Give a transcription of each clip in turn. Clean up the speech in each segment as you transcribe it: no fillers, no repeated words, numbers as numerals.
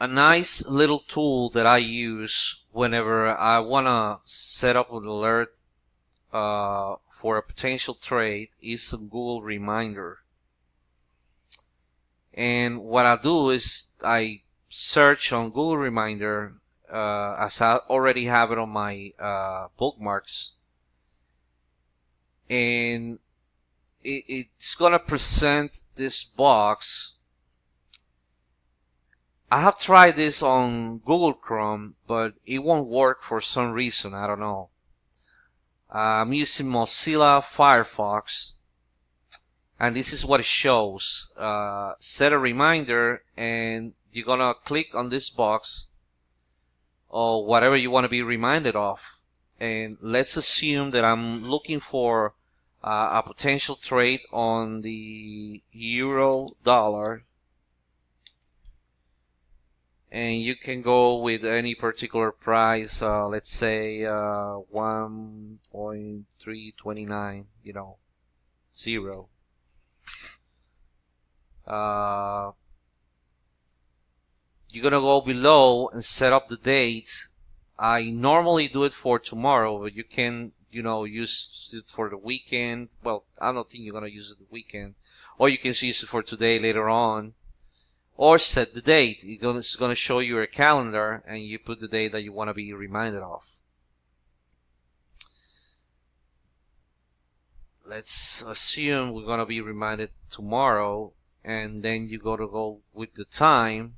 A nice little tool that I use whenever I want to set up an alert for a potential trade is a Google reminder. And what I do is I search on Google Reminder as I already have it on my bookmarks, and it's gonna present this box. I have tried this on Google Chrome, but it won't work for some reason. I don't know. I'm using Mozilla Firefox, and this is what it shows. Set a reminder, and you're gonna click on this box or whatever you want to be reminded of. And let's assume that I'm looking for a potential trade on the euro dollar, and you can go with any particular price, let's say 1.329, 0. You're gonna go below and set up the date. I normally do it for tomorrow, but you can, use it for the weekend. Well, I don't think you're gonna use it the weekend, or you can use it for today later on, or set the date. It's gonna show you a calendar, and you put the date that you want to be reminded of. Let's assume we're gonna be reminded tomorrow, and then you go with the time.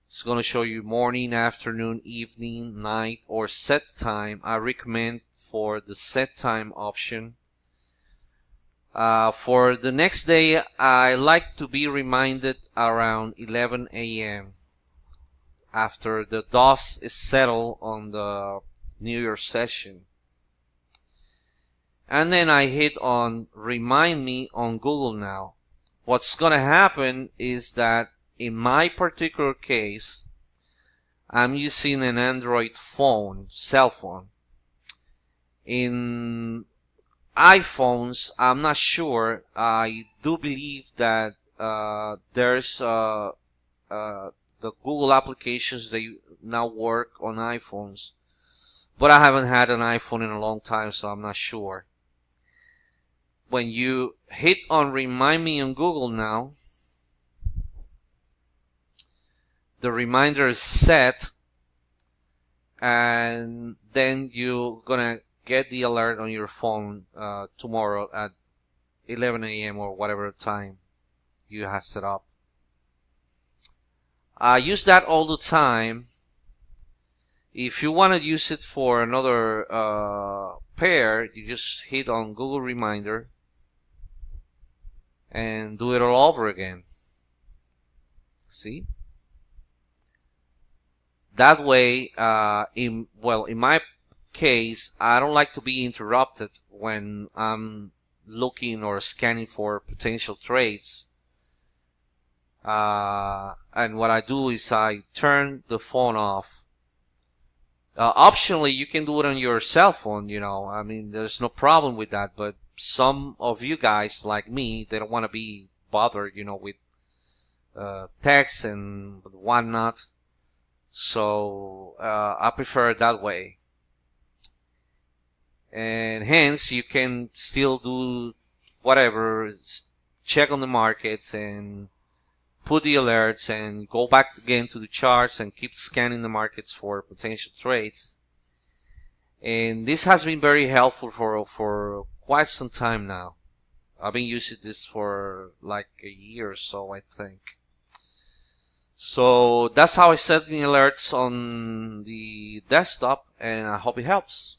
It's going to show you morning, afternoon, evening, night, or set time. I recommend for the set time option. For the next day, I like to be reminded around 11 a.m. after the dust is settled on the New Year session. And then I hit on Remind Me on Google Now. What's going to happen is that in my particular case, I'm using an Android cell phone. In iPhones, I'm not sure. I do believe that there's the Google applications that now work on iPhones, but I haven't had an iPhone in a long time, so I'm not sure. When you hit on Remind Me on Google Now, the reminder is set, and then you're gonna get the alert on your phone tomorrow at 11 a.m. or whatever time you have set up. I use that all the time. If you want to use it for another pair, you just hit on Google Reminder and do it all over again. See? That way, in my case, I don't like to be interrupted when I'm looking or scanning for potential trades. And what I do is I turn the phone off. Optionally, you can do it on your cell phone, I mean, there's no problem with that, but some of you guys, like me, they don't want to be bothered, with text and whatnot. So I prefer it that way, and hence you can still do whatever, check on the markets and put the alerts and go back again to the charts and keep scanning the markets for potential trades. And this has been very helpful for quite some time now. I've been using this for like a year or so, I think. So that's how I set the alerts on the desktop, and I hope it helps.